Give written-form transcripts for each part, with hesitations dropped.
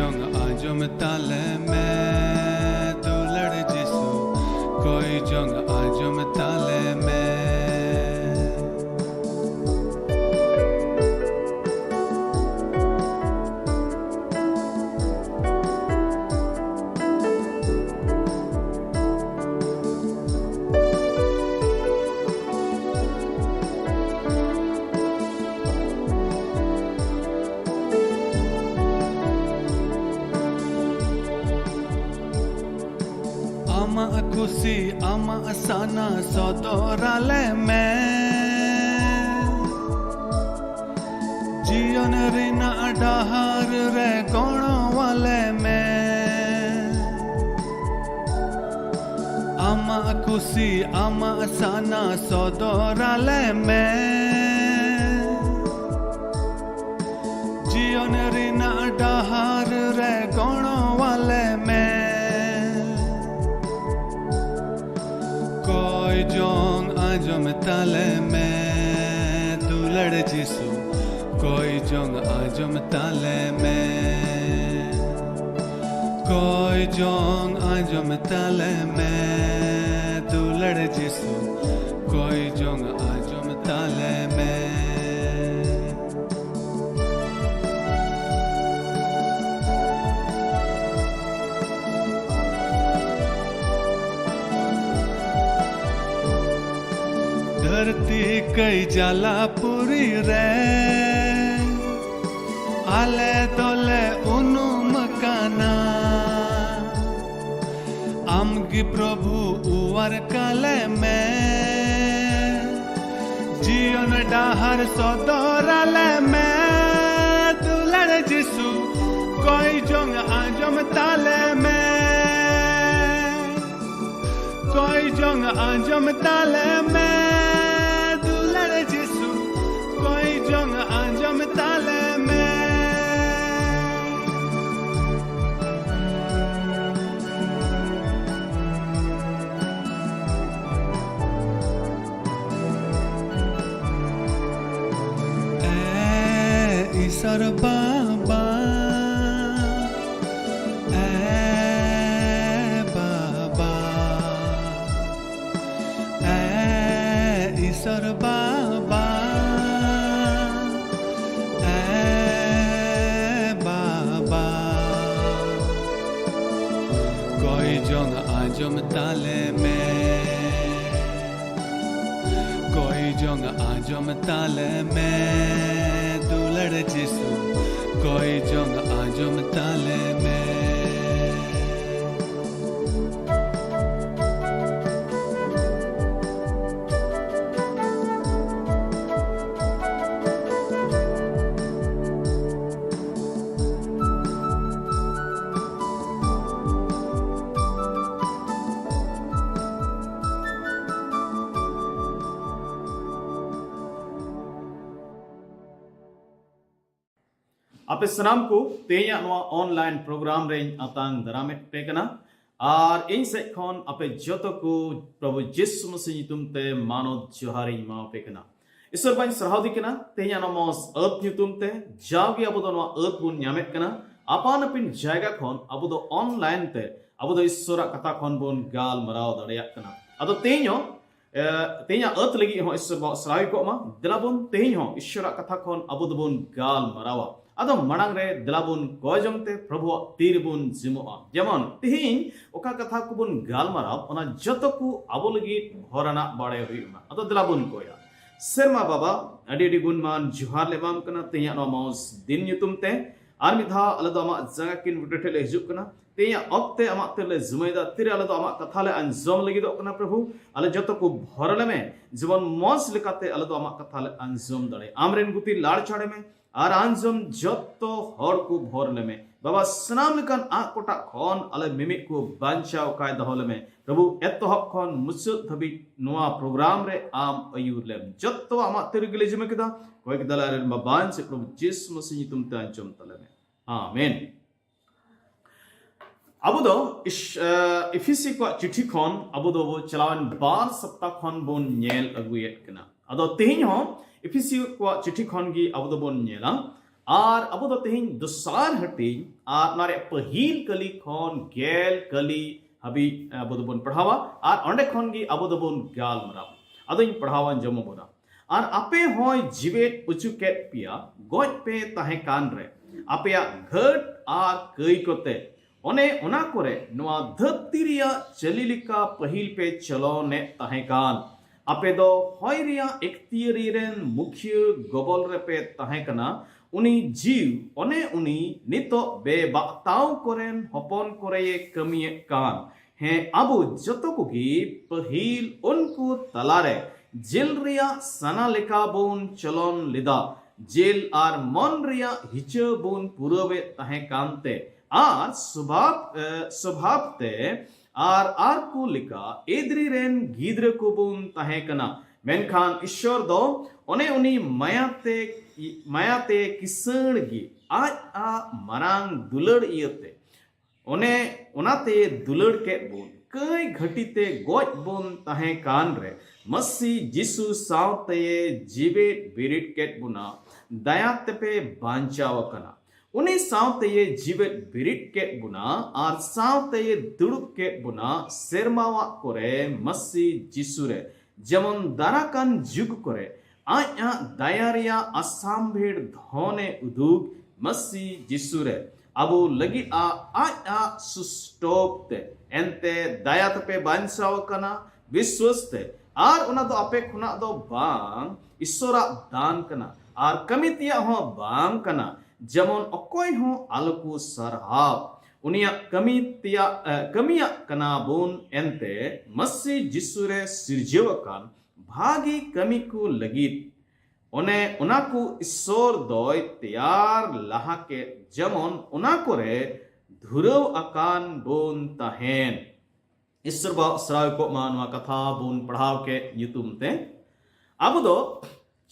jong ajom tale mein dulad jisu koi jong ajom tale mein ama kusi ama asana sodorale mein jiyon rina adahar re kono wale mein ama kusi ama asana sodorale mein jiyon rina adahar re kono wale mein jong ajom tale mein dulad jisu koi jong ajom tale mein koi jong ajom tale mein dulad jisu koi jong ajom tale mein धरती कई जाला पूरी रे आले दोले उनु मकाना आमगी प्रभु उवर काले में जीवन डाहर सदोराले में दुलड़ जिसु कोई जोंग आजम ताले में कोई जोंग आजम ताले में कोई जंग आजम ताले में ए ईश्वर बाबा ए बाबा ए ईश्वर बाबा jong ajom tale mein koi jong ajom tale mein dulad jisu koi jong ajom tale mein आपे सनाम को तेया नवा ऑनलाइन प्रोग्राम रे आतांग दरामे पेकना और इन से खन आपे जतो को प्रभु यीशु मसीह तुम ते मानो जोहारी मा पेकना ईश्वर बाइन सरहादी कना तेया नमोस अर्थ तुम ते जागे अबो नवा अर्थ बुन न्यामे कना आपान पिन जायगा खन अबो दो ऑनलाइन ते अबो दो ईश्वर कथा खन बुन गाल मराव दड़या कना अदो तेया अर्थ लगी हो ईश्वर सराय को मा दिलाबुन तेया ईश्वर कथा खन अबो दो बुन गाल मरावा अदो मनांग रे दिलाबुन गोजमते प्रभु तीरबुन जिमोआ जेमन तिहिं ओका कथा कुबुन गालमाराव ओना जतकु अबो लगी होराना बाड़े हुइमा अदो दिलाबुन कोया शर्मा बाबा अडी गुणमान जुहार लेबाम कना तेया नो मौस दिन युतुमते आर मिधा अलदो अमा जगा किन बुटेले हिजुक कना तेया ऑक्ते अमा तेले जुमैदा तिरे अलदो अमा कथाले अंजम लगी दो कना प्रभु अले जतकु भरले में जीवन मौस लिकाते अलदो अमा कथाले अंजम दड़े आमरेन गुती लाड़ छाड़े में आर आंजम जत्तो हर को भरले में बाबा सनाम लेकन आ कोटा खन अले मिमिक को बांचाव काय दहले में प्रभु एतहब खन मुसुद धबी नोआ प्रोग्राम रे आम अयूर लेम जत्तो आमा तिरगले जमे कदा कोय कदला रे बाबान से प्रभु यीशु मसीह तुम ता अंजम तले में आमीन अबुदो इफिसी को चिट्ठी खन अबुदो वो चलावन बार सप्ताह खन बोन नेल अगुयत कना अदो तेहिं हो इफिसी को चिट्ठी खन गी अबुदो बोन नेला और अब दो तेहिं दोसार हटिंग और नारे पहिल कली खन गेल कली हबी अब दोबन पढ़ावा और अंडे खन गी अब दोबन गाल मरा अदों पढ़ावन जमो बोना और आपे होय जीवेत उचु केट पिया गोज पे ताहे कान रे आपे घट और कई कोते ओने ओना कोरे नवा धरती रिया चलिलिका पहिल पे चलो ने ताहे कान आपे दो होय रिया एकतियरी रेन मुख्य गबल रे पे ताहे कना उनी जीव ओने उनी नितो बेबाताव कोरेन हपन कोरे ये कमिये कान हैं अबु जतो कुगी पहिल उनको तलारे जेल रिया सना लेका बोन चलोन लिदा जेल आर मन रिया हिचे बोन पुरवे ताहे कांते आर स्वभावते आर को लिका एद्री रेन गीद्र को बोन ताहे कना मेनखान ईश्वर दो ओने उनी मायाते किसण गी आज आ मरांग दुलड़ इयते ओने ओनाते दुलड़ के बोन कई घटिते गोज बोन ताहे कान रे मसी जिसु सावते जीवे बिरिट केट बुना दयाते पे बांचाव कना उनी सावते जीवे बिरिट केट बुना और सावते दुड़ुब केट बुना सेरमावा कोरे मसी जिसु रे जेमन दाराकान जुग करे आया दयारिया असाम्भेड़ धोने उदुग मसी जिसु रे अबो लगी आ सुस्टोपते एंते दयात पे बांचाव कना विश्वस्ते आर उना दो आपे खुना दो बांग ईश्वरा दान कना आर कमितिया हो बांग कना जेमन अकोय हो आलकु सरहाव उनिया कमिया कना बोन एंते मसी जिसुरे सिरजेवकान भागी कमी को लगित ओने उनाकु ईश्वर दोय तैयार लहा के जेमन उना कोरे धुरव अकान बोन ताहेन ईश्वर बा श्राव को मानवा कथा बोन पढ़ाव के युतुम ते अब दो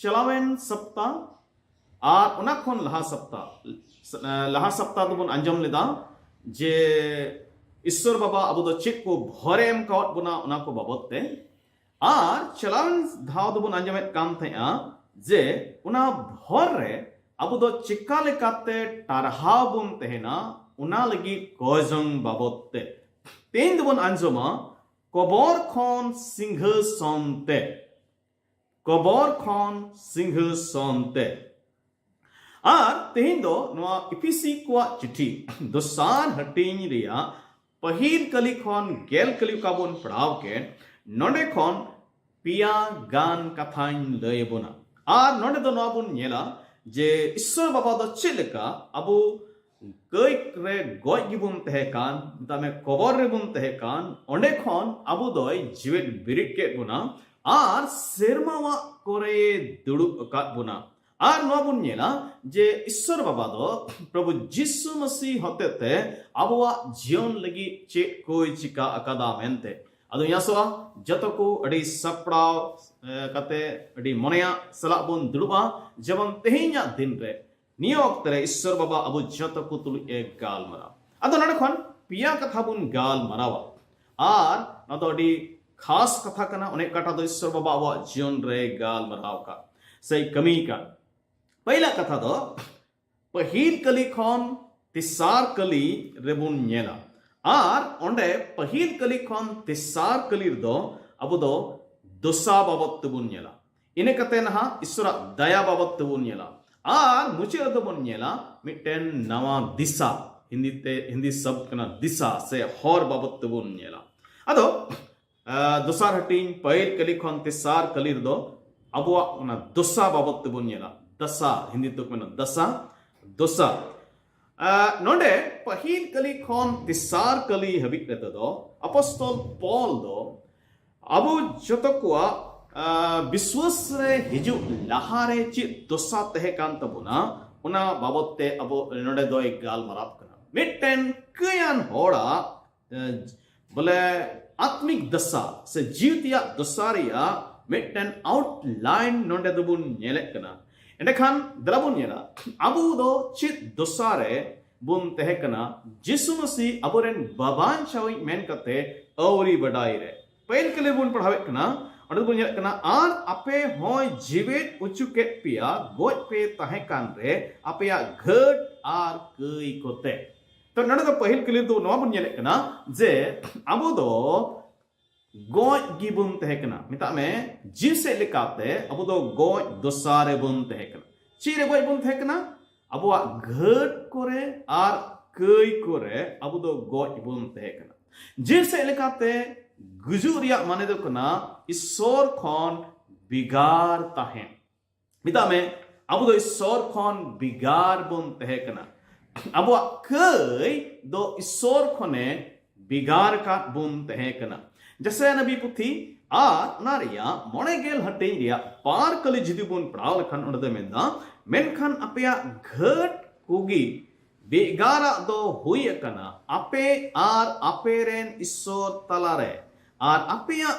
चलावेन सप्ताह और उना खोन लहा सप्ताह तो बोन अंजम लेदा जे ईश्वर बाबा अब दो चिक को भरेम कावत बुना उना को बाबते और चलावेन धाव दो बोन अंजम काम थे जे उना भर रे अब दो चिक्का लेकाते टारहाव बोन तेना उना लगी कोजंग बाबते तेन दोबन अंजमा कबर खन सिंह सोनते और तेन दो नवा इपिसी को चिट्ठी दोसार हटिंग रिया पहिल कली खन गेल कली का बोन पढ़ाव के नोडे खन पिया गान कथाइन लय बोना और नोडे दो नवा बोन नेला जे ईश्वर बाबा दो चेलेका अबो कई रे गोज गिबुन तहेकान तामे कबर रे बुन तहेकान ओंडे खन अबो दोय जीवेत बिरिट के बुना और सेरमावा कोरे दुड़ु अकात बुना और नो बुन नेला जे ईश्वर बाबा दो प्रभु यीशु मसीह होतेते अबवा जीवन लगी चे कोई चिका अकादा मेनते अदो यासवा जतो को अडी सपड़ाव कते अडी मोनया सला बुन दुड़ुबा जबन तेहिया दिन रे नियोग तरे ईश्वर बाबा अबु जत को तुल एक गाल मरा अदो नडे खन पिया कथा बुन गाल मरावा और नदो अडी खास कथा कना अनेक कथा दो ईश्वर बाबा अबु जीवन रे गाल मराव का सही कमी का पहला कथा दो पहिल कली खन तिसार कली रेबुन नेला और ओंडे पहिल कली खन तिसार कली दो अबु दो दोसा बाबत बुन नेला इने कते नहा ईश्वर दया बाबत बुन नेला और मुझे तो बन नेला मिटेन नवा दिशा हिंदी शब्द कना दिशा से हर बाबत तो बन नेला अदो दोसार हटिंग पहिल कली खन तिसार कली दो अबुआ उना दोसा बाबत तो बन नेला दशा हिंदी तो कना दोसा नोडे पहिल कली खन तिसार कली हबिक रहता दो अपोस्टल पॉल दो अबु जतकुआ विश्वास रे हिजु लहारे ची दोसा तहे कान तबुना उना बाबते अबो नोडे दो एक गाल मराप कना मिटेन कयान होड़ा बोले आत्मिक दशा से जीवतिया दसारिया मिटेन आउटलाइन नोडे दबुन नेले कना एंडखान दलाबुन नेला अबु दो ची दोसारे बुन तहे कना यीशु मसीह अबोरेन बाबान चावी मेन कते औरी बडाई रे पहिल कले बुन पढ़ावे कना ᱚᱸᱰᱮ ᱫᱚᱵᱚᱱ ᱧᱮᱞᱮᱫ ᱠᱟᱱᱟ ᱟᱨ ᱟᱯᱮ ᱦᱚᱸᱭ ᱡᱤᱣᱮᱫ ᱚᱪᱚ ᱠᱮᱫ ᱯᱮᱭᱟ ᱜᱚᱡ ᱯᱮ ᱛᱟᱦᱮᱸ ᱠᱟᱱ ᱨᱮ ᱟᱯᱮᱭᱟᱜ ᱜᱷᱟᱹᱴ ᱟᱨ ᱠᱟᱹᱭ ᱠᱚᱛᱮ ᱛᱚ ᱱᱚᱰᱮ ᱫᱚ ᱯᱟᱹᱦᱤᱞ ᱠᱞᱤᱯ ᱫᱚ ᱱᱚᱣᱟ ᱵᱚᱱ ᱧᱮᱞᱮᱫ ᱠᱟᱱᱟ ᱡᱮ ᱟᱵᱚ ᱫᱚ ᱜᱚᱡ ᱜᱤᱵᱚᱱ ᱛᱟᱦᱮᱸ ᱠᱟᱱᱟ ᱢᱮᱛᱟᱜ ᱢᱮ ᱡᱤᱣ ᱥᱮᱫ ᱞᱮᱠᱟᱛᱮ ᱟᱵᱚ ᱫᱚ ᱜᱚᱡ ᱫᱚᱥᱟᱨ ᱨᱮᱵᱚᱱ ᱛᱟᱦᱮᱸ ᱠᱟᱱᱟ ᱪᱮᱫ ᱨᱮ ᱜᱚᱡ ᱵᱚᱱ ᱛᱟᱦᱮᱸ ᱠᱟᱱᱟ ᱟᱵᱚᱣᱟᱜ ᱜᱷᱟᱹᱴ ᱠᱚᱨᱮ ᱟᱨ ᱠᱟᱹᱭ ᱠᱚᱨᱮ ᱟᱵᱚ ᱫᱚ ᱜᱚᱡ ᱵᱚᱱ ᱛᱟᱦᱮᱸ ᱠᱟᱱᱟ ᱡᱤᱣ ᱥᱮᱫ ᱞᱮᱠᱟᱛᱮ गुजुग रिया माने दो कना ईश्वर खन बिगार ताहें मिता में अब दो ईश्वर खन बिगार बोन तहे कना अब कई दो ईश्वर खने बिगार का बोन तहे कना जैसे नबी पुथी नारिया मोने गेल हटें रिया पार कली जिदि बोन पढ़ाव लखन उनदे मेंदा मेनखान अपया घट कुगी बेगारा दो हुई कना अपे आर अपे रेन ईश्वर तलारे आर अपया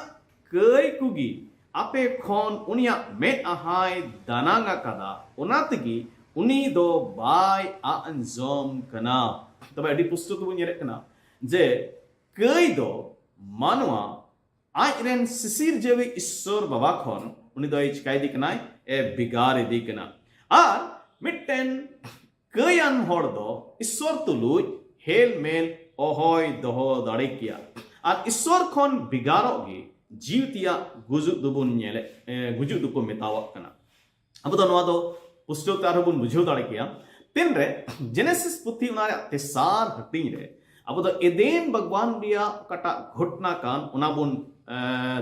कई कुगी अपे खन उनिया में आहाय दानांगा कदा उनातगी उनी दो बाय आंजोम कना तबे अडी पुस्तक बुन येरे कना जे कई दो मानवा आइरेन सिसिर जेवी ईश्वर बाबा खन उनी दो चिकाय दी कनाय ए बिगार दी कना आर मिटेन कयान हर दो ईश्वर तुलुज हेल मेल ओहोय दोहो दाड़े किया और ईश्वर खन बिगारोगी जीवतिया गुजुग दुबुन नेले गुजुग दुको मेतावक कना अब दो नवा दो पुस्तक तार बुन बुझो दाड़े किया तिन रे जेनेसिस पुथी उनारे तेसार हटिंग रे अब दो एदेन भगवान रिया कटा घटना कान उना बुन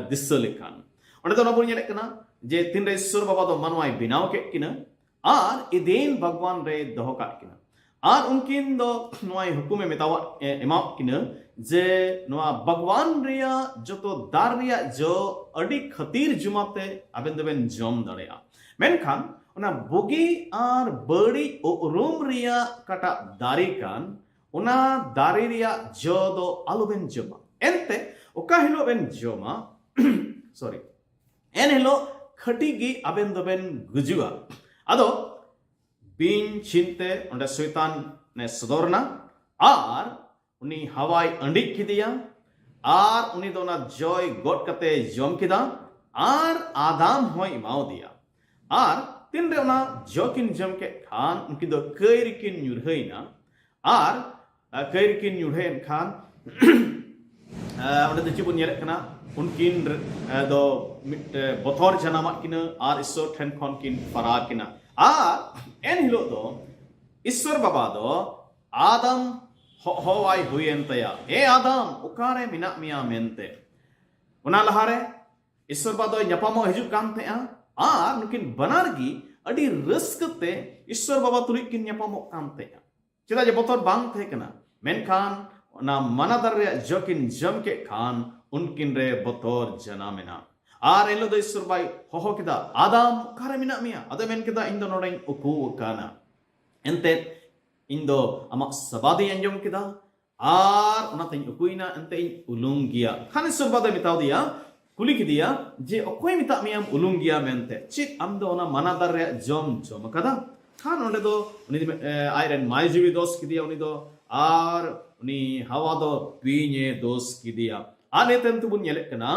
दिस्स लेखान ओंडे दो नबुन नेले कना जे तिन रे ईश्वर बाबा दो मनवाय बिनाव के किना आर एदेन भगवान रे दोहो काट किना आर उनकिन दो नोय हुकुमे मेतावा एमाव किना जे नोआ भगवान रिया जो तो दार रिया जो अडी खतीर जुमाते आबेन दबेन जम दड़ेया मेनखान उना बुगी आर बड़ी उरुम रिया कटा दारी कान उना दारी रिया जो दो आलुबेन जमा एनते ओका हिलो बेन जमा सॉरी एन हिलो खटीगी आबेन दबेन गुजुआ आदो बिन चिंते उंडे शैतान ने सदोरना आर उनी हवाई अंडिक किदिया आर उनी दोना जॉय गोट कते जम किदा आर आदाम होय इमाव दिया आर तिन रे उना जॉकिन जम के खान उनकी दो कैरिकिन न्युरहैना आर कैरिकिन न्युरहैन खान उंडे दो चिबुन नेले कना उनकिन दो बथोर जनामा किना आर ईश्वर ठेन खन किन फरा किना आर एन हिलो दो ईश्वर बाबा दो आदम होवाई हुएन तया ए आदम उकारे मिना मिया मेनते उना लहारे ईश्वर बाबा दो न्यापामो हिजुक कान तेया आर नुकिन बनारगी अडी रस्कते ईश्वर बाबा तुलिक किन न्यापामो कान तेया चेदा जे बतोर बांग थे कना मेनखान ना मनादर रे जोकिन जम के खान उनकिन रे बतोर जनामेना आर एलो दो ईश्वर बाई होहो किदा आदम उकारे मिना मिया अदे मेन किदा इन दो नोडेन उकू काना एंते इन दो अमा सबादी अंजम किदा आर उनाते उकुइना एंते इन उलुंग गिया खान ईश्वर बादे मिताव दिया कुली किदिया जे ओकोय मिता मियाम उलुंग गिया मेनते चित आम दो ओना मनादर रे जम जम कदा खान ओंडे दो उनी आयरन मायजीवी दोस किदिया उनी दो आर उनी हवा दो पीने दोस किदिया आने तेंतु बुन नेले कना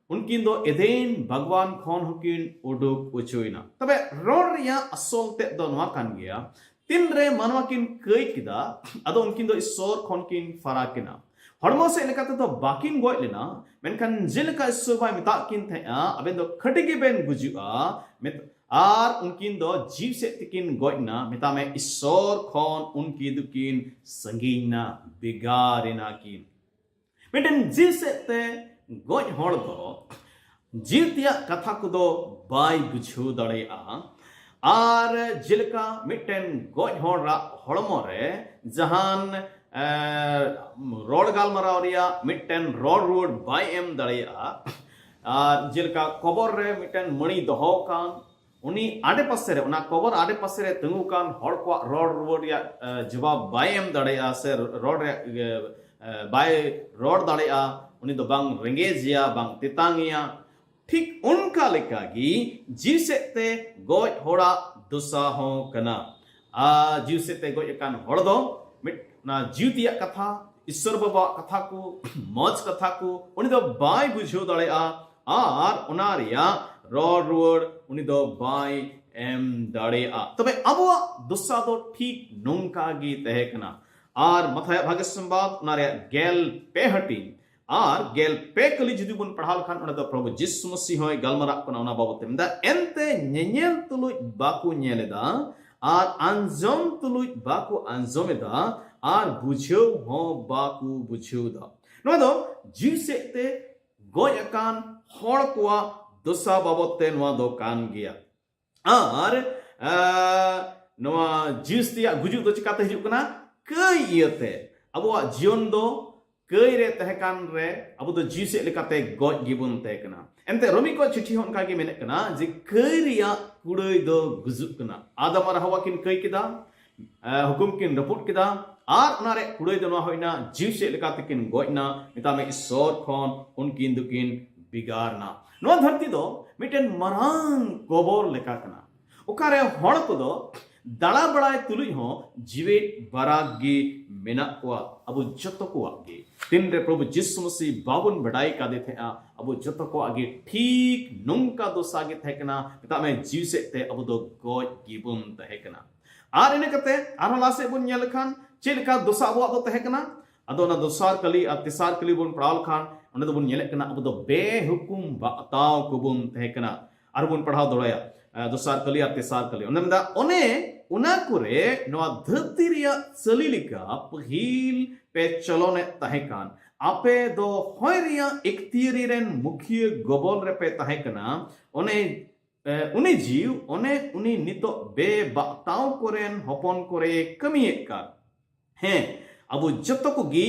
उनकिन दो एदेन भगवान खन हुकिन उडुक उचुइना तबे रोड रिया असोल ते दो नवा कान गिया तिन रे मनवा किन कई किदा अदो उनकिन दो ईश्वर खन किन फरा किना हड़मो से लेकाते दो बाकिन गोय लेना मेनखान जिलका ईश्वर बाय मिता किन थे अबेन दो खटिगे बेन गुजुआ आर उनकिन दो जीव से तिकिन गोयना मिता में ईश्वर खन उनकी दुकिन संगीना बिगारिना किन मेटन जीव से ते गोय हड़ दो जीवतिया कथा को दो बाय बुझु दड़ेया आर जिलका मिटेन गोज हड़ा हड़मो रे जहान रोड गालमाराव रिया मिटेन रोड रोड बाय एम दड़ेया आर जिलका कबर रे मिटेन मणि दोहो कान उनी आडे पासे रे उना कबर आडे पासे रे तंगु कान हड़ को रोड रोड या जवाब बाय एम दड़ेया से रोड रे बाय रोड दड़ेया उनी दो बांग रेंगेजिया बांग तितांगिया ठीक उनका लेकागी जीव सेते गोज होड़ा दुसा हो कना जीव सेते गोज कान होड़ दो मिट ना जीवतिया कथा ईश्वर बाबा कथा को मौज कथा को उनी दो बाय बुझो दड़ेया आर ओना रिया रॉड रुआर उनी दो बाय एम दाड़ेया तबे अबो दुस्सा दो ठीक नोंका गी तहेकना आर मथाया भागे संवाद ओना रिया गेल पे हटी आर गेल पे कली जुदी बुन पढ़ाल खान ओना दो प्रभु यीशु मसीह होय गलमरा कोना ओना बाबते मेदा एंते ñeñel तुलुj Baku ñeleदा are आंजम तुलुj Baku आंजमेदा are बुझेव हो बाकु बुझेवदा नोआ दो जीव सेते गोय अकान हड़ कोआ दोसा बाबते नोआ दो कान गिया आर नोआ जीवस्तिया गुजुक दो चिकाते हिजुक कना कई इयते अबुआ जीवन दो कई रे तहकान रे अबु दो जीव से लेकाते गोय गिबुन तहकना एंते रोमी को चिठी होन कागे मेने कना जे कई रिया कुड़ई दो गुजुक कना आदम और हवा किन कई किदा हुकुम किन रपुट किदा आर नारे कुड़ई दो ना होइना जीव से लेकाते किन गोयना मिता में ईश्वर खोन उनकिन दुकिन बिगारना नो धरती दो मिटेन मरांग गोबर लेका कना ओकारे हड़ को दो दाड़ा बड़ाय तुलुई हो जीवेट बरागी मेना कोआ अबु जतो को आगे तीन रे प्रभु यीशु मसीह बाबुन बड़ाई का देते आ अबु जतो को आगे ठीक नोंका दोसा गे थेकना मिता में जीव से ते अबु दो गोय गिबुन तहेकना आर इने कते आर लासे बुन नेल खान चेलका दोसा अबु दो तहेकना अदो ना दोसार कली आ तिसार कली बुन पड़ाल खान ओने दो बुन नेले कना अबु दो बेहुकुम बाताव को बुन तहेकना आर बुन पढ़ाव दोड़ाया दोसार कली आ तिसार कली ओने मेदा ओने उना कुरे नोआ धरती रिया चलिलिका पहिल पे चलोने तहेकान आपे दो होय रिया इक्तियरी रेन मुखिय गोबल रे पे तहेकना उनी जीव उनी नितो बे बाताव कोरेन हपन कोरे कमियेक का है अबु जतो को गी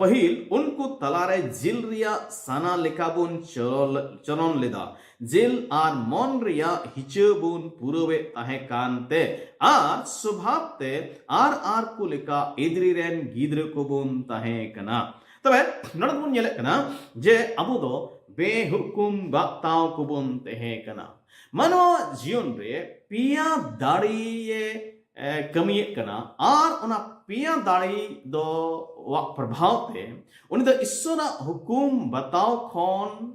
पहिल उनको तलारे जिल रिया साना लेकाबुन चलन लेदा जिल आर मन रिया हिचबुन पुरवे ताहे कानते आर स्वभावते आर को लेका इद्री रेन गिद्र को बुन ताहे कना तबे नडद बुन नेले कना जे अबु दो बेहुकुम बाताव को बुन तहे कना मानव जीवन रे पिया दाड़िये कमिये कना आर ओना पिया दाड़ी दो वा प्रभाव ते उनी दो ईश्वरा हुकुम बताव खोन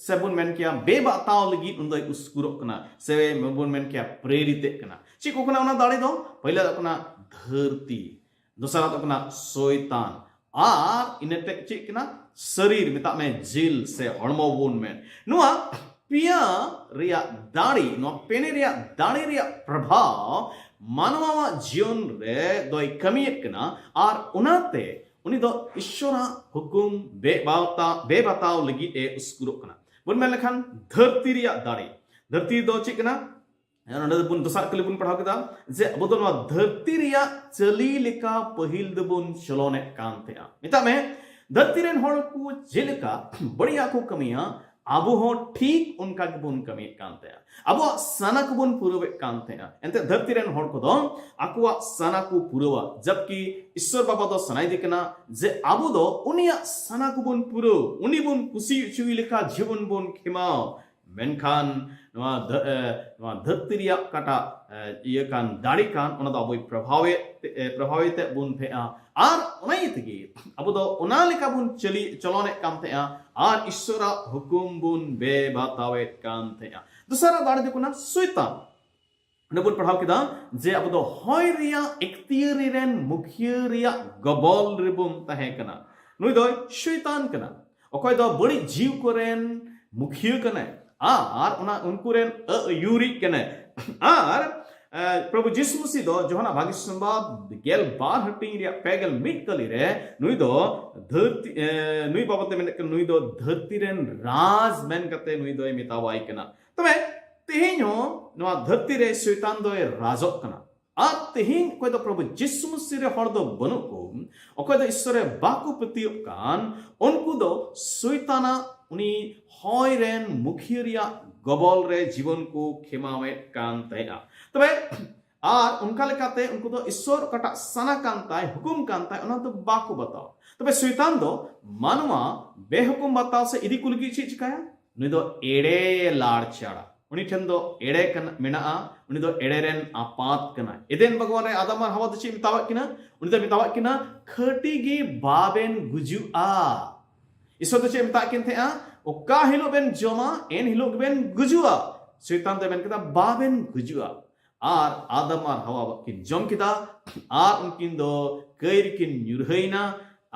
से बुन मेन किया बे बताव लगी उन दो उसकुरो कना से बुन मेन किया प्रेरित कना चिक ओकना ओना दाड़ी दो पहले दो कना धरती दूसरा दो कना शैतान आर इनेटे चिक कना शरीर मिता में जिल से हड़मो बुन मेन नुआ पिया रिया दाड़ी नुआ पेने रिया दाड़ी रिया प्रभाव मानवा जीवन रे दोय कमियेक कना आर उनाते उनी दो ईश्वरा हुकुम बे बताव लगी ए उसकुरो कना बुन मेन लेखान धरती रिया दाड़ी धरती दो चिक कना नोंडे बुन दोसार कली बुन पढ़ाव केदा जे अबो दो नोआ धरती रिया चली लेका पहिल दो बुन चलोने कानते आ मिता में धरती रेन हड़ को जेलेका बढ़िया को कमिया अबो हो ठीक उनका बुन कमी कानते अबो सनक बुन पुरवे कानते एंते धरती रेन हड़ को दो अकुआ सना को पुरवा जबकि ईश्वर बाबा दो सनाई दिकना जे अबो दो उनिया सना को बुन पुरो उनी बुन कुसी चुई लेका जीवन बुन खिमाओ मेनखान नोआ धरती रिया काटा ये कान दाड़ी कान ओना दो अबो प्रभावित बुन थे आर ओनाई तगी अबो दो ओना लेका बुन चलोने कानते आर ईश्वरा हुकुम बुन बे बतावे कानते दूसरा दाड़ी देखो ना शैतान ने बुन पढ़ाव किदा जे अबो दो होय रिया इक्तियरी रेन मुखिय रिया गबल रे बुन तहे कना नुई दो शैतान कना ओकय दो बड़ी जीव कोरेन मुखिय कना आर उना उनको रेन अयूरी कने आर प्रभु यीशु मसीह दो जोहना भागी संवाद गेल बार हटिंग रिया पेगल मिट कली रे नुई दो धरती नुई बाबते मेन नुई दो धरती रेन राज मेन कते नुई दो मितावाई कना तमे तेहिनो नोआ धरती रे शैतान दो राजक कना आ तेहिन कोय दो प्रभु यीशु मसीह रे हर दो बनु को ओकोय दो ईश्वर रे बाकु प्रतियोप कान उनको दो शैताना उनी होय रेन मुखिय रिया गबल रे जीवन को खेमावे कानता तबे आर उनका लेकाते उनको तो ईश्वर कटा सना कानताय हुकुम कानताय ओना तो बाको बताओ तबे शैतान दो मानवा बेहुकुम बताओ से इदी कुलगी ची चिकाया नुई दो एड़े लाड़ चाड़ा उनी ठेन दो एड़े कन मेना उनी दो एड़े रेन आपात कना एदेन भगवान रे आदम हवा दो ची मितावा किना उनी दो मितावा किना खटी गी बाबेन गुजु आ ईश्वर तो चेम ताकिन थे ओका हिलो बेन जोमा एन हिलो बेन गुजुआ शैतान ते बेन किदा बाबेन गुजुआ आर आदम आर हवा किन जम किदा आर उनकिन दो कैर किन न्यूरहैना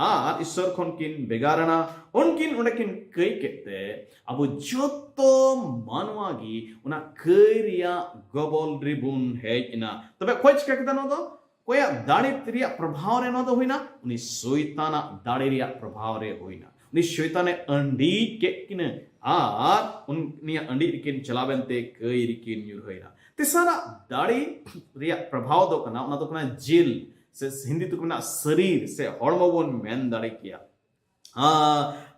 आर ईश्वर खन किन बेगारना उनकिन उनकिन कई केते अब जोतो मानवागी उना कैरिया गबल रिबुन हेजना तबे कोई चिका किदा नो दो कोया दाड़ी रिया प्रभाव रे नो दो होइना उनी शैताना दाड़ी रिया प्रभाव रे होइना उनी शैताने अंडी के किन आर उनिया अंडी किन चलाबेनते कैर किन न्यूरहैना तिसारा दाड़ी रिया प्रभाव दो कना उना दो कना जिल से हिंदी तो कना शरीर से हड़मो बोन मेन दाड़ी किया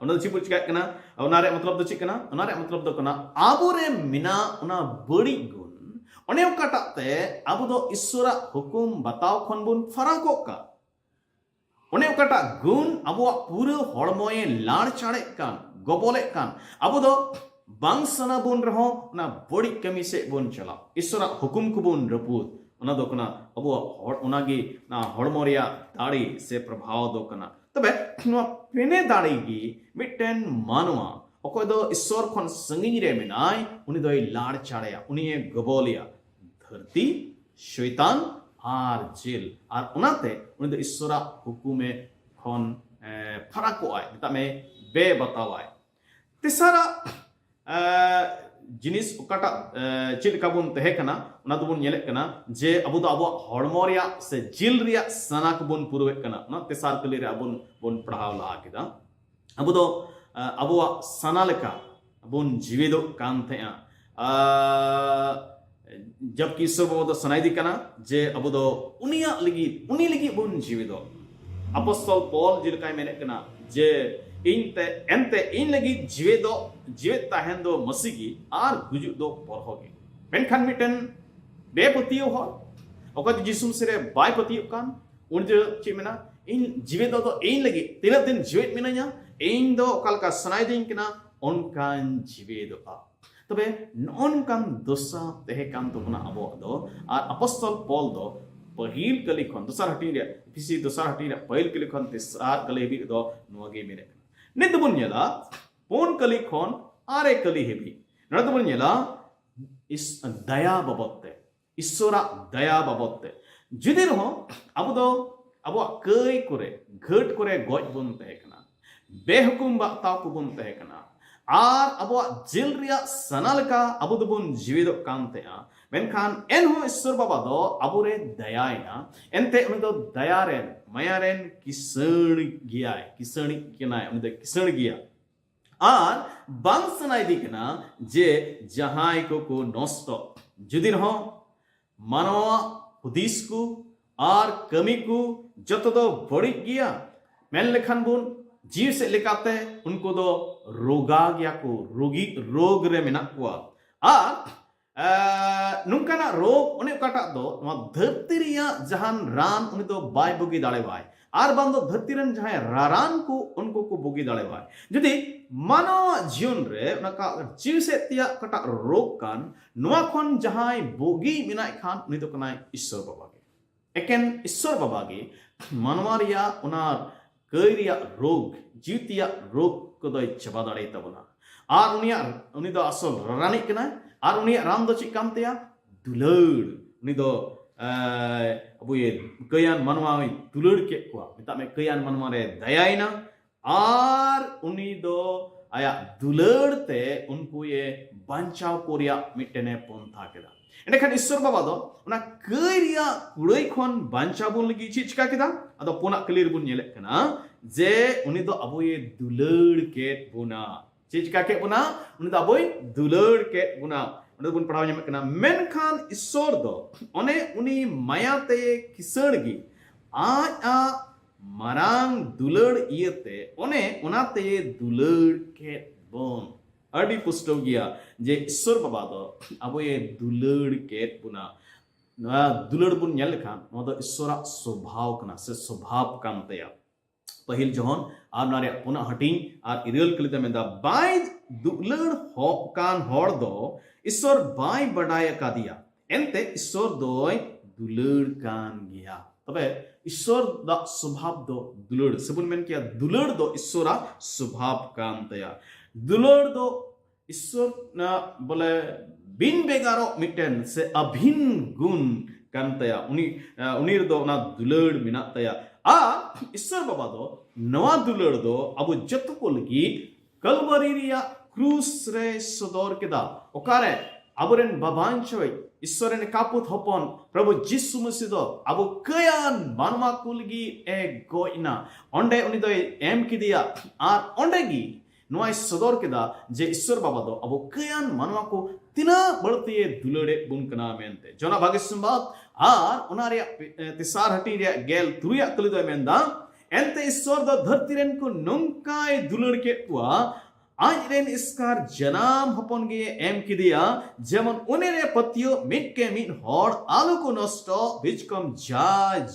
उना चिपु चिका कना उना रे मतलब दो चिकना उना रे मतलब दो कना आबो रे मिना उना बड़ी गुण ओने ओकाटा ते आबो दो ईश्वरा हुकुम बताव खन बुन फराको का ओने ओकाटा गुण आबो पूरे हड़मोए लाड़ चाड़े कान गबोले कान आबो दो बांग सना बुन रहो ना बड़ी कमी से बुन चला ईश्वरा हुकुम को बुन रपूत उना दो कना अबो उनागी ना हड़मोरिया दाड़ी से प्रभाव दो कना तबे नो पेने दाड़ी गी मिटेन मानवा अकोय दो ईश्वर खन संगिनी रे मेनाय उनी दो लाड़ चाड़या उनी गबोलिया धरती शैतान आर जेल आर उनाते उनी दो ईश्वरा हुकुमे खन फराको आय ता में बे बतावाय तिसारा जिनिस उकाटा चिल काबुन तहे कना उना दुबुन येले कना जे अबु दो अबो हड़मो रिया से जिल रिया सना कबुन पुरवे कना ना तेसार कली रे अबुन बुन पढ़ाव ला किदा अबु दो अबो सना लेका अबुन जीविदो कान थे जबकि सब दो सनाई दी कना जे अबु दो उनिया लगी बुन जीविदो अपostol पॉल जिलकाय मेने कना जे एंते इन लगी जीवित ताहेन दो मसीगी आर गुजु दो परहोगे मेनखान मिटन बेपतियो हो ओका जिसुम सिरे बाय पतियो कान उन जो चिमेना इन जीवित दो इन लगी तिना दिन जीवित मिनाया इन दो ओकालका सनाय दिन कना उनकान जीवित आ तबे नॉनकान दोसा तेहे कान तो कना अबो दो आर अपostol पॉल दो पहिल कली खन दोसार हटी रे फिसी दोसार हटी रे पहिल कली खन तिसार कली भी दो नोगे मेरे नित बुन येला पोन कली खन आरे कली हेबी नड बुन येला इस दया बबते ईश्वरा दया बबते जुदि रहो अब दो अब कई करे घट करे गज बुन तहेकना बेहुकुम बाताव को बुन तहेकना आर अब जिल रिया सनालका अब दो बुन जीवित कांते मेनखान एन हो ईश्वर बाबा दो अबुरे दयायना एनते उन दो दयारेन मायारेन किसण गियाय किसणी किनाय उन दो किसण गिया आर बांग सनाय दिकना जे जहाय को नष्ट जुदि रहो मानवा हुदिस को आर कमी को जत दो बड़ी गिया मेन लेखान बुन जीव से लेकाते उनको दो रोगा गया को रोग रे मेना कुआ आर नुंकाना रोग उन्हें काटा दो धरती रिया जहान रान उन्हें दो बाय बुगी दाड़े बाय आर बांध दो धरती रन जहां रारान को उनको को बुगी दाड़े बाय जुदी मानव जीवन रे उनका जीव से तिया काटा रोग कान नुआ खन जहां बुगी मिनाय खान उन्हें दो कनाय ईश्वर बाबा के एकेन ईश्वर बाबा के मानवा रिया उना कैरिया रोग जीवतिया रोग को दो चबा दाड़े तबना आर उन्हें दो असल रानी कना आर उनिया राम दो चिक काम तेया दुलड़ उनी दो अब ये कयान मनवा दुलड़ के कुआ मिता में कयान मनवा रे दयाइना आर उनी दो आया दुलड़ ते उनको ये बंचाव कोरिया मिटने पोंथा केदा एंडखान ईश्वर बाबा दो उना करिया कुड़ई खन बंचाव बुन लगी चिका केदा अदो पोना क्लियर बुन नेले कना जे उनी दो अब ये दुलड़ के बुना चिका के बुना उन दा बोय दुलड़ के बुना उन बुन पढ़ाव nyam kana menkan ईश्वर दो ओने उनी मायाते किसणगी आ marang दुलड़ इयते ओने उनाते दुलड़ के बोन अडी पुष्टो गया जे ईश्वर बाबा दो अब ये दुलड़ के बुना ना दुलड़ बुन नेल खान नो दो ईश्वरा स्वभाव कना से स्वभाव कामतया पहिल जोहन आर नारे पुना हटिंग आर इरेल कलिते में दा बाय दुलड़ हो कान होड़ दो ईश्वर बाय बडाय का दिया एनते ईश्वर दोय दुलड़ कान गया तबे ईश्वर दा स्वभाव दो दुलड़ सेबुन मेन किया दुलड़ दो ईश्वरा स्वभाव कान तया दुलड़ दो ईश्वर ना बोले बिन बेगारो मिटेन से अभिन गुण कान तया उनी दो ना दुलड़ मिना तया आ ईश्वर बाबा दो नवा दुलड़ दो अब जत को लगी कलवरी रिया क्रूस रे सदर केदा ओकारे अबरेन बाबांचोय ईश्वरन कापुत हपन प्रभु जिसु मसीह दो अब कयान मानवा कुलगी ए गोइना ओंडे उनी दो एम किदिया आर ओंडे गी नोय सदर केदा जे ईश्वर बाबा दो अब कयान मानवा को तिना बड़ती दुलड़े बुन कना मेनते जोना भागे संबाद आर उनारे तिसार हटी रे गेल तुरिया कली दो मेंदा एंते ईश्वर दो धरती रेन को नंकाय दुलड़ के हुआ आज रेन इसकार जनाम हपन गे एम किदिया जेमन उनेरे पतियो मिट के मिट हर आलू को नष्टो बिचकम जा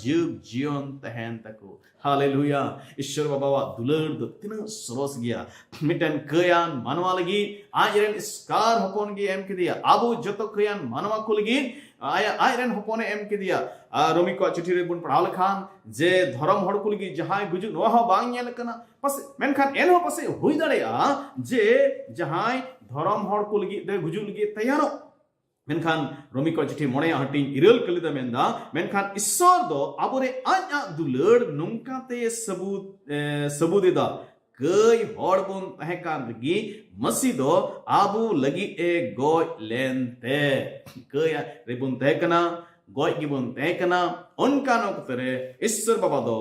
जुग जीवन तहन तको हालेलुया ईश्वर बाबा दुलड़ दो तिना सरस गया मिटन कयान मानवा लगी आज रेन इसकार हपन गे एम किदिया आबू जतो कयान मानवा को लगी आज रेन हपने एम किदिया रोमी को चिठी रे बुन पढ़ाल खान जे धर्म हड़ को लगी जहां गुजु नोहा बांग नेल कना पस मेनखान एनो पसे हुई दड़ेया जे जहां धर्म हड़ को लगी दे गुजु लगी तैयारो मेनखान रोमी को चिठी मोणे हटिंग इरल कलिदा मेंदा मेनखान ईश्वर दो आबोरे आजा दुलड़ नुंकाते सबूदेदा कई हड़ बुन तहकान लगी मसी दो आबू लगी ए गोय लेनते कई रे बुन तहकना गोय की बुन तहकना उनका नो करे ईश्वर बाबा दो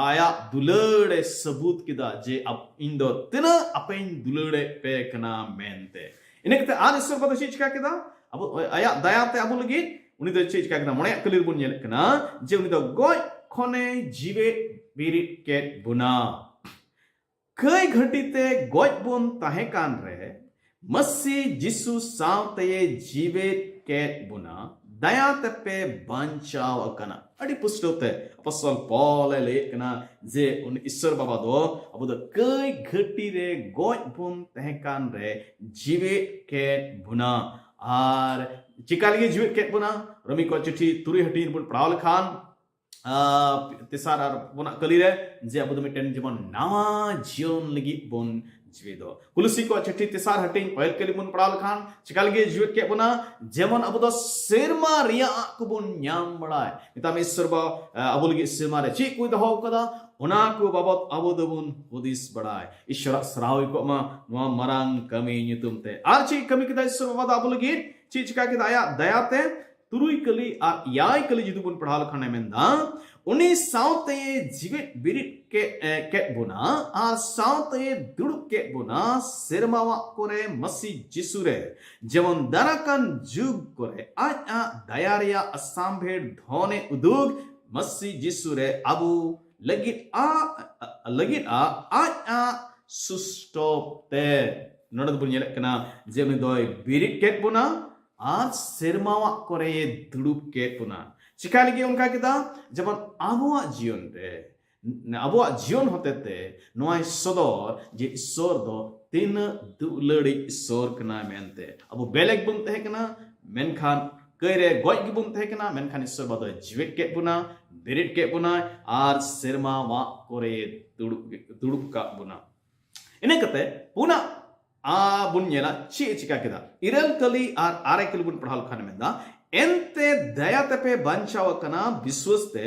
आया दुलड़े सबूत किदा जे अब इंदो तिना अपेन दुलड़े पे कना मेनते इनकते आन ईश्वर बाबा चीज का किदा अब आया दयाते अब लगी उनी दो चीज का किदा मोणे कलिर बुन नेल कना जे उनी दो गोय खने जीवे बिरिट के बुना कई घटिते गोज बुन तहकान रे मसी जिसु सावते जीवे के बुना दया तपे बंचाव कना अड़ी पुष्टोते अपॉस्टल पॉल लेकना जे उन ईश्वर बाबा दो अब द कई घटी रे गोज बुन तहकान रे जीवे के बुना आर चिकाली जीवे के बुना रोमी को चिठी तुरी हटी बुन पढ़ावल खान तिसार बोना कलीरे जे अब दो मिटेन जीवन नवा जीवन लगी बोन जीविदो कुलसी को चिट्ठी तिसार हटिंग पहल के बुन पड़ाल खान चिकाल गे जीवित के बुना जेमन अब दो सेरमा रिया को बुन न्याम बड़ाय मिता में ईश्वर बा अब लगी सेरमा रे ची कोई दहो कदा उना को बाबत अब दो बुन हुदिस बड़ाय ईश्वर सराव को मा नवा मरांग कमी नितुमते आर ची कमी किदा ईश्वर बाबा अब लगी ची चिका के दया दयाते तुरुई कली आ याय कली जिदु बुन पढ़ाल खाने मेंदा उनी सावते जीवित बिरिट के बुना आ सावते दुड़ुक के बुना सिरमावा कोरे मसी जिसुरे जेमन दराकन जुग कोरे आज आ दयारिया असाम्भेर धोने उदुग मसी जिसुरे अबु लगित आ आज आ सुस्टोपते नोडद बुन येले कना जेमन दोय बिरिट के बुना आज सिरमावा कोरे दुड़ुक के पुना चिका लगी उनका किदा जब आबुआ जीवन रे आबुआ जीवन होते ते नोय सदर जे ईश्वर दो तीन दुलड़ी ईश्वर कना मेनते अब बेलेग बुन तहे कना मेनखान कइरे गोय की बुन तहे कना मेनखान ईश्वर बद जीवित के पुना बिरिट के पुना आर सिरमावा कोरे दुड़ुक का बुना इने कते पुना आ बुन्यला ची चिका किदा इरल कली आर आरे कली बुन पढ़ाल खाने में दा एंते दया तपे बंचाव कना विश्वस्ते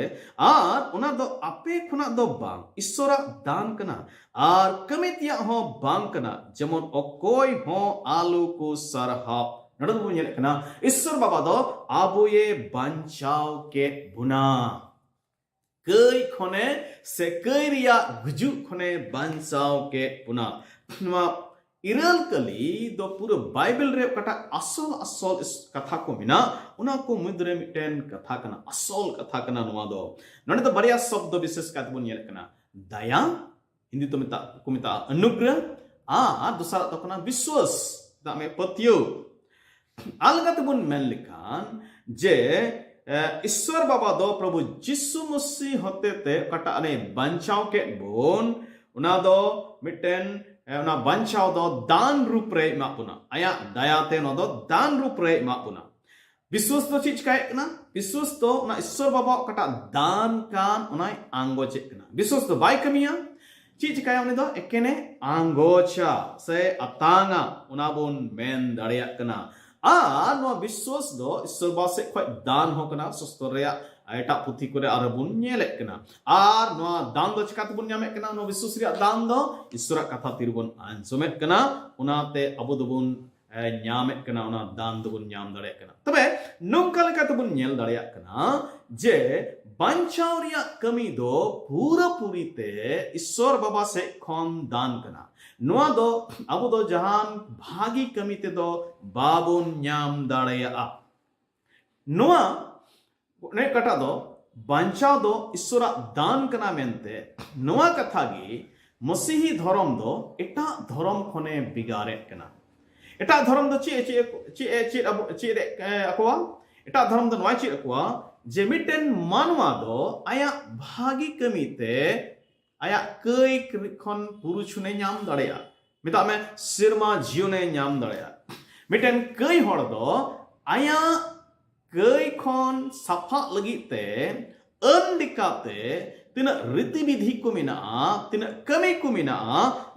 आर उना दो आपे खुना दो बांग ईश्वरा दान कना आर कमितिया हो बांग कना जमन ओकोय हो आलू को सरहाप नडद बुन्यला कना ईश्वर बाबा दो आबोये बंचाव के बुना कई खने से कई रिया गुजु खने बंचाव के बुना इरल कली दो पूरा बाइबल रे कटा असल असल इस कथा को मिना उना को मुद्रे मिटेन कथा कना असल कथा कना नुआ दो नने तो बढ़िया शब्द विशेष का बुन येल कना दया हिंदी तो मिता अनुग्रह आ दूसरा तो कना विश्वास दा में पतियो अलगत बुन मेन लिखान जे ईश्वर बाबा दो प्रभु जिसु मसीह होते ते कटा अने बंचाव के बोन उना दो मिटेन ना बंचाव दो दान रूप रे मापुना आया दयाते नो दो दान रूप रे मापुना विश्वास तो चीज का ना विश्वास तो ना ईश्वर बाबा कटा दान कान उनाय आंगो चेक ना विश्वास तो बाय कमिया चीज का उन्हें तो एकेने आंगोचा से अतांगा उनाबुन मेन दाड़िया कना नो विश्वास दो ईश्वर बाबा से कोई दान हो कना सुस्तोरिया एटा पुथी करे आरबुन नेलेक कना आर नो दान दो चिकात बुन ᱧᱟᱢᱮ कना नो विश्वास रिया दान दो ईश्वर कथा तिरबुन आंसोमेत कना उनाते अबु दुबुन ᱧᱟᱢᱮ कना उना दान दुबुन ᱧᱟᱢ दाड़िया कना तबे नोंका लेका तबुन ᱧᱮᱞ दाड़िया कना जे बांचाव रिया कमी दो पूरा पूरी ते ईश्वर बाबा से खन दान कना नोआ दो अबु दो जहान भागी कमी ते दो बाबुन ᱧाम दाड़िया नोआ ने कटा दो बांचाव दो ईश्वर दान कना मेनते नोआ कथा गी मसीही धर्म दो एटा धर्म खने बिगारे कना एटा धर्म दो चे अकोवा एटा धर्म दो नोआ चे अकोवा जे मिटेन मानवा दो आया भागी कमीते आया कई खन पुरुषने ᱧाम दाड़िया मिता में सिरमा जीवने ᱧाम दाड़िया मिटेन कई हड़ दो आया कई खन सफा लगिते अंडिकाते तिना रीति विधि को मिना तिना कमी को मिना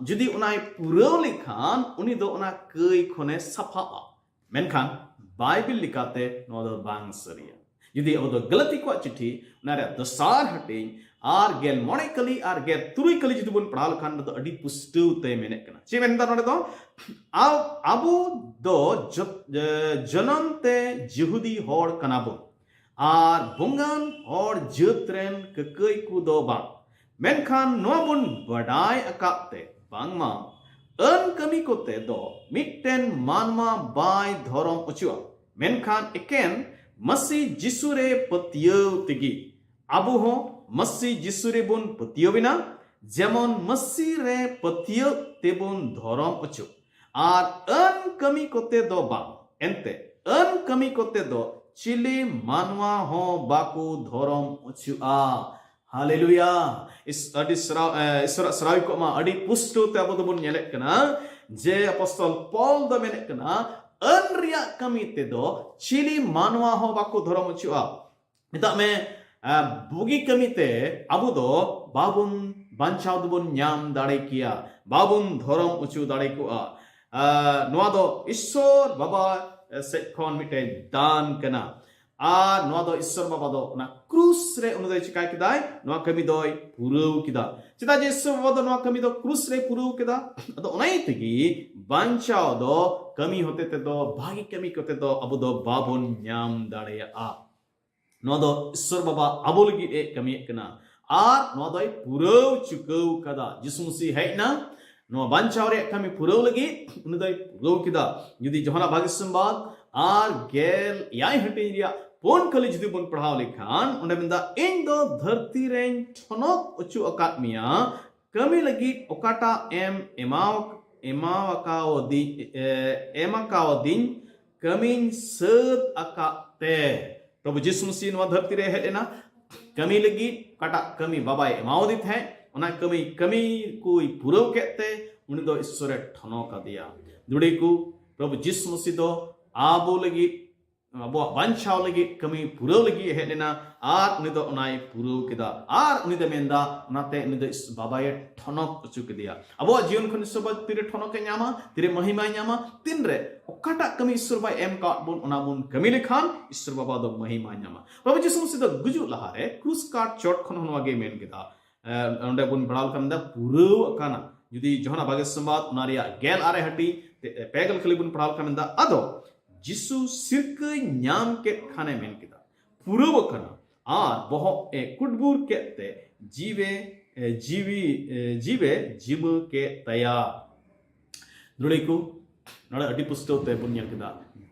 जुदी उनाय पुराव लिखान उनी दो उना कई खने सफा मेनखान बाइबिल लिखाते नो दो बांग सरिया जुदी अब दो गलती को चिट्ठी उनारे दसार हटिंग आर गेल मोणे कली आर गेल तुरुई कली जुदी बुन पढ़ाल खान दो अडी पुष्टु ते मेने कना चे मेनदा नोडे दो आबु दो जनम ते यहूदी होड़ कनाबो आर बुंगान और जतरेन ककई को दो बा मेनखान नोआ बुन बडाय अकाते बांगमा अन कमी कोते दो मिटेन मानवा बाय धरम उचुआ मेनखान एकेन मसी जिसुरे पतियो तिगी आबु हो मसी जिसुरे बुन पतियो बिना जेमन मसी रे पतियो तेबुन धरम उचु आर अन कमी कोते दो बा एंते अन कमी कोते दो चिली मानवा हो बाकू धरम उचुआ हालेलुया इस अडी श्रावी को मा अडी पुष्टो ते अब दबुन नेलेक कना जे अपोस्टल पॉल द मेने कना अन रिया कमी ते दो चिली मानवा हो बाकू धरम उचुआ मिता में बुगी कमी ते अबु दो बाबुन बांचाव दबुन ᱧाम दाड़े किया बाबुन धरम उचु दाड़े कुआ नोआ दो ईश्वर बाबा से खन मिटे दान कना आर नोआ दो ईश्वर बाबा दो ना क्रूस रे उन दो चिकाय किदाय नोआ कमी दोय पुरव किदा चिदा जे ईश्वर बाबा दो नोआ कमी दो क्रूस रे पुरव किदा अदो ओनाई तगी बांचाव दो कमी होते ते दो भागी कमी कोते दो अबु दो बाबुन ᱧाम दाड़ेया नोआ दो ईश्वर बाबा अबो लगी ए कमी कना आर नोआ दो पुरव चुकव कदा यीशु मसीह है ना नोआ बांचाव रे कमी पुरव लगी उन दो पुरव किदा यदि जोहना भाग्य संवाद आर गेल याय हटे रिया पोन कली जुदी बन पढ़ाव लेखान उन्हें बिंदा इन दो धरती रेन ठनक उचु अकात मिया कमी लगी ओकाटा एमाकाओ दिन कमिन सद अकाते प्रभु यीशु मसीह नोआ धरती रे हेलेना कमी लगी काटा कमी बाबाय एमाओदित है उना कमी कोई पुरव केते उन दो ईश्वर ठनो का दिया दुड़ी को प्रभु यीशु मसीह दो आबो लगी अबो बांचाव लगी कमी पुरव लगी हेलेना आर उनी दो उनाय पुरव केदा आर उनी दो मेंदा उनाते उनी दो बाबाय ठनक उचु केदिया अबो जीवन खन ईश्वर तिरे ठनक के ᱧामा तिरे महिमा ᱧामा तिन रे ओकाटा कमी ईश्वर बाय एम का बुन उना बुन कमी लेखान ईश्वर बाबा दो महिमा ᱧामा प्रभु यीशु मसीह दो गुजु लहारे क्रूस काट चोट खन होनवा गे मेन केदा ओंडे बुन बड़ाल कमदा पुरव काना जुदी जोहना भाग्य संवाद उनारिया गेल आरे हटी पेगल खली बुन पढ़ाल कमदा अदो जिसु सिरक ᱧाम के खाने मेन केदा पुरव कना आर बहो ए कुडबुर केते जीवे जीव के तया दुड़ी को नडा अडी पुस्तक ते बुन नेल केदा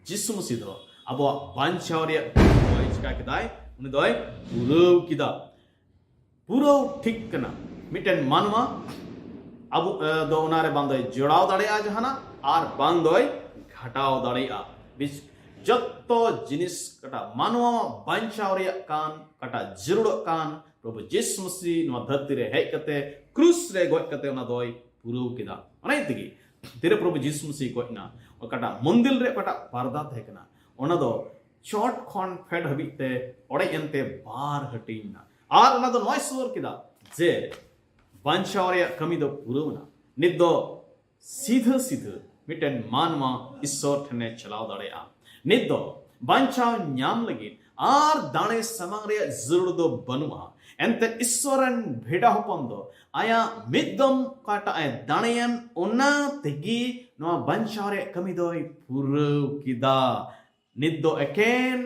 जिसु मसीह दो अब बांचाव रे चिका केदाय उनी दोय पुरव किदा पुरव ठीक कना मिटेन मानवा अब दो उनारे बांदोय जोड़ाव दाड़ेया जहाना आर बांदोय घटाव दाड़ेया बिच जत्तो जिनिस कटा मानवा बांचाव रे कान कटा जरूर कान प्रभु यीशु मसीह नो धरती रे हेज कते क्रूस रे गोय कते उना दोय पुरव किदा अनै तगी तेरे प्रभु यीशु मसीह गोयना कटा मंदिर रे कटा पर्दा थे कना ओना दो चोट खन फेड हबीते ओड़े एनते बार हटिना और उना दो नॉय सुर किदा जे बांचाव रे कमी दो पुरवना नित दो सीधा सीधा मिटन मानवा ईश्वर ठने चलाव दाड़ेया नित दो बांचाव न्याम लगी और दाणे समांग रे जरूर दो बनुआ एंते ईश्वरन भेड़ा होपन दो आया मिदम काटा ए दाणेयन ओना तेगी नो बांचाव रे कमी दो पुरव किदा नित दो एकेन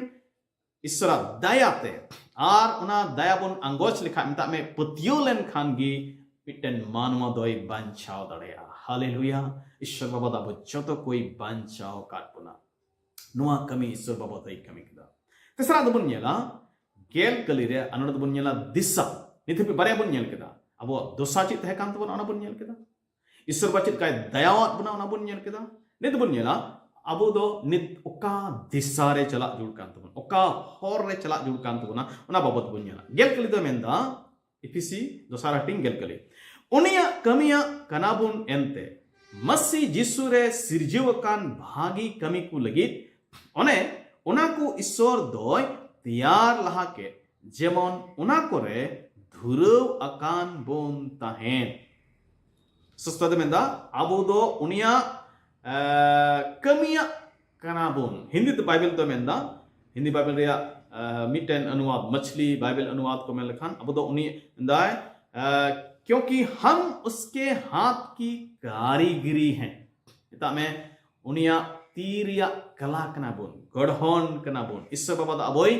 ईश्वर दयाते और उना दया बुन अंगोच लिखा मिता में पतियोलन खानगी मिटन मानवा दोई बांचाव दाड़ेया हालेलुया ईश्वर बाबा दा बच्चों कोई बांचाव काटपुना नुआ कमी ईश्वर बाबा दोई कमी किदा तेसरा दबुन नेला गेल कलिरे अनड़ दबुन नेला दिशा निथे पे बारे बुन नेल किदा अब दोसा चित है कांत बुन अना बुन नेल किदा ईश्वर बाचित काय दयावात बुना अना बुन नेल किदा नित बुन नेला अब दो नित ओका दिशा रे चला जुड़ कांत बुन ओका होर रे चला जुड़ कांत बुना उना बाबत बुन नेला गेल कलि दो मेंदा इफिसी दोसारा टिंग गेल कलि उनिया कमिया कनाबुन एंते मसी जिसु रे सिरजीवकान भागी कमी को लगित ओने उना को ईश्वर दोय तैयार लहा के जेमन उना कोरे धुरव अकान बोन ताहेन सस्तद मेंदा अबो दो उनिया कमिया कनाबुन हिंदी तो बाइबल तो मेंदा हिंदी बाइबल रे मिटन अनुवाद मछली बाइबल अनुवाद को में लखान अबो दो उनी दाय क्योंकि हम उसके हाथ की कारीगरी हैं इता में उनिया तीरिया कला कनाबुन गढ़होन कनाबुन इससे बाबा अबोई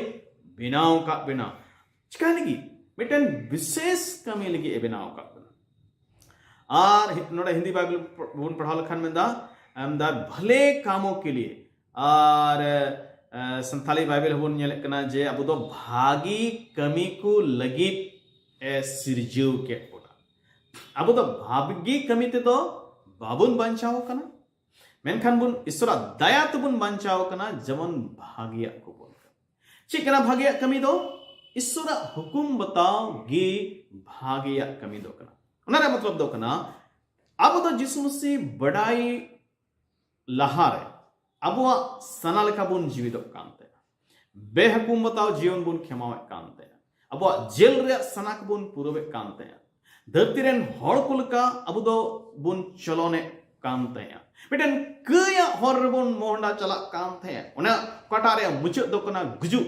बिनाव का बिना चिका लगी मिटन विशेष कमी लगी बिनाव का बिना और नोड़ा हिंदी बाइबल बुन पढ़ा लखान में दा भले कामों के लिए और संथाली बाइबल बुन नेले कना जे अब दो भागी कमी को लगी ए सिरजीव के अब तो भागी कमी ते तो बाबुन बांचाव कना मेनखान बुन ईश्वर दया तो बुन बांचाव कना जमन भागिया को बोल चिकना भागिया कमी दो ईश्वर हुकुम बताओ गी भागिया कमी दो कना उनारे मतलब दो कना अब तो जिसु मसीह बड़ाई लहारे अबुआ सना लेखा बुन जीवित कांते बेहुकुम बताओ जीवन बुन क्षमावे कांते अबुआ जेल रे सनाक बुन पूरवे कांते धरती रेन हड़ को लका अब दो बुन चलोने कांते मिटन कया हर बुन मोहंडा चला कांते उना कटारे मुचद दो कना गुजु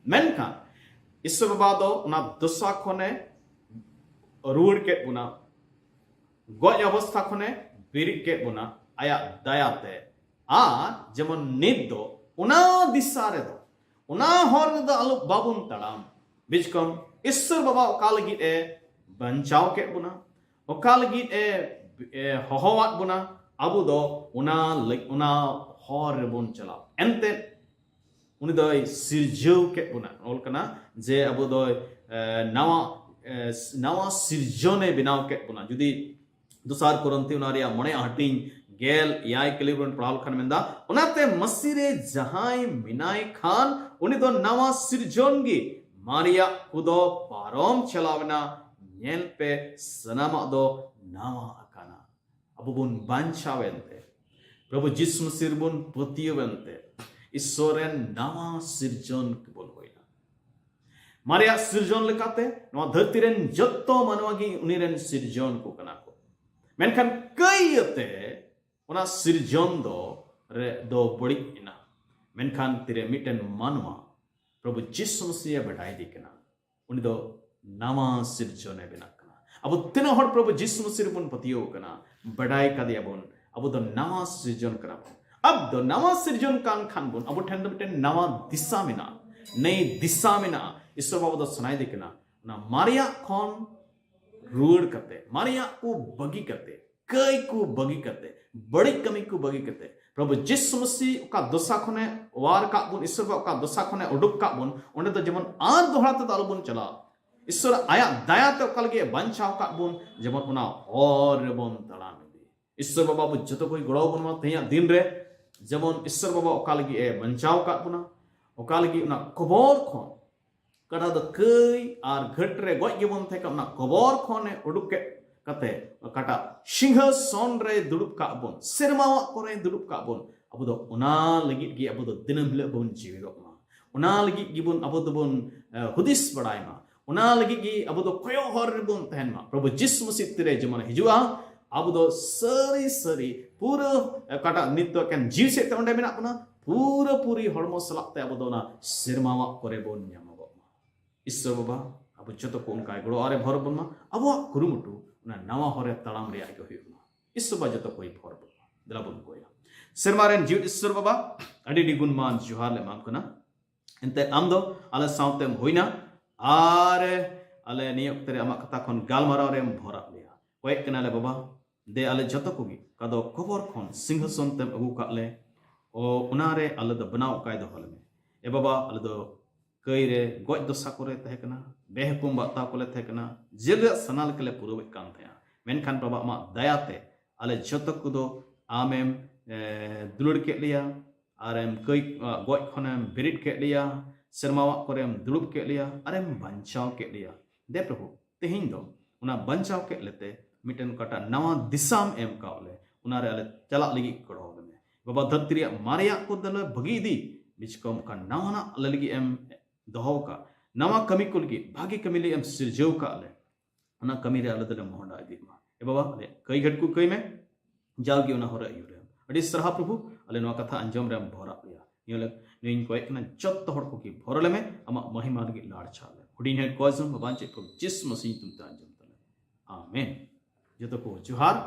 मेनका ईश्वर बाबा दो उना दशा खने रूड़ के बुना गज अवस्था खने बिरिक के बुना आया दयाते आ जेमन नित दो उना दिशा रे दो उना हर दो आलो बाबुन तड़ाम बिजकम ईश्वर बाबा का लगी ए बंचाव के बुना ओका लगी ए हहवात बुना अबु दो उना हर बुन चला एंते उनी दो सिरजव के बुना ओल कना जे अबु दो नवा सिरजने बिनाव के बुना जुदी दुसार कुरंती उनारिया मने हटिंग गेल याय किलिब्रन पढ़ाल खान मेंदा उनाते मसीरे जहां मिनाय खान उनी दो नवा सिरजनगी मारिया कुदो पारोम चलावना नेल पे सनामा दो नवा अकाना अब बुन बांचावेंते प्रभु जिसु मसीह बुन पतियवेंते ईश्वरन नवा सिरजन बोल होइना मारिया सिरजन लेकाते नवा धरती रेन जत्तो मनवागी उनीरेन सिरजन को कना को मेनखान कईते उना सिरजन दो रे दो बड़ी इना मेनखान तिरे मिटन मानवा प्रभु जिसु मसीह बढ़ाई दी कना उनी दो नवा सिरजने बिना कना अब तिना हर प्रभु जिसु मसीह बुन पतियो कना बढ़ाई का दिया बुन अब दो नवा सिरजन करा अब दो नवा सिरजन कान खान बुन अब ठंड मिटन नवा दिशा मिना नई दिशा मिना ईश्वर बाबा दो सुनाई दी कना ना मारिया कौन रूड़ करते मारिया को बगी करते कई को बगी करते बड़ी कमी को बगी करते प्रभु जिसु मसीह का दशा खने वार का बुन ईश्वर का दशा खने उडुक का बुन उन्हें तो जेमन आर दोहरा तो दाल बुन चला ईश्वर आया दया तो कल के बंचाव का बुन जेमन उना और बुन तड़ा में दी ईश्वर बाबा बुन जतो कोई गड़ाव बुन मा तेया दिन रे जेमन ईश्वर बाबा ओकाल की ए बंचाव का बुना ओकाल की उना कबर खन कड़ा द कई आर घट रे गज गेबन थे का कबर खने उडुक के कते काटा सिंह सोन रे दुड़ुब का बुन सिरमावा कोरे दुड़ुब का बुन अब दो उना लगी की अब दो दिनम हिल बुन जीवित मा उना लगी गिबुन अबो दोबुन हुदिस बड़ाय मा उना लगी गी अबो दो कोयो हर रिबुन तहन मा प्रभु जिसु मसीह तिरे जमन हिजुआ अबो दो सरी सरी पूरा काटा नित्य कन जीव से तंडे मेना अपना पूरा पूरी हड़मो सलाक ते अबो दो ना सिरमावा करे बोन ᱧᱟᱢᱚᱜ मा ईश्वर बाबा अबो जतो को उनका गड़ो आरे भर बोन मा अबो कुरुमुटु उना नवा हरे तड़ाम रे आगे हुई मा ईश्वर बाबा जतो कोई भर बोन दला बोन कोया सिरमारेन जीव ईश्वर बाबा अडी डी गुणमान जुहार ले माम कना एंते आम दो आले साउतेम होइना आरे आले नियक्तरे अमा कथा खन गालमाराव रेम भरा लिया कोय कना ले बाबा दे आले जतो कोगी कदो खबर खन सिंहासन तेम अगु काले ओ उनारे आले दो बनाव काय दो हलमे ए बाबा आले दो कई रे गoj दोसा करे तहे कना बेहकुम बाता कोले तहे कना जेल सनाल कले पुरोवे कान थया मेनखान बाबा अमा दयाते आले जतो को आमेम दुलड़ के लिया आरेम कई गoj खनेम बिरिट के लिया सरमावा कोरेम दुलुब के लिया आरेम बंचाव के लिया दे प्रभु तेहिं दो उना बंचाव के लेते मिटन कटा नवा दिशाम एम कावले उनारे आले चला लगी कड़ो में बाबा धरती मारिया को दल भगी दी बिचकम का नवाना लगी एम दहो का नवा कमी को लगी भागी कमी ले एम सिरजव का आले उना कमी रे आले दल मोहंडा दी मा ए बाबा आले कई घट को कई में जागी उना होरा युरे अडी सरहा प्रभु आले नवा कथा अंजम रे भरा लिया योले नीन को एकना जत्त हड़ को की भरले में अमा महिमा लगी लाड़ छाले हुडी ने कोजम बांचे प्रभु जिस मसीह तुम ता अंजम तले आमीन जतो को जुहार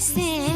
से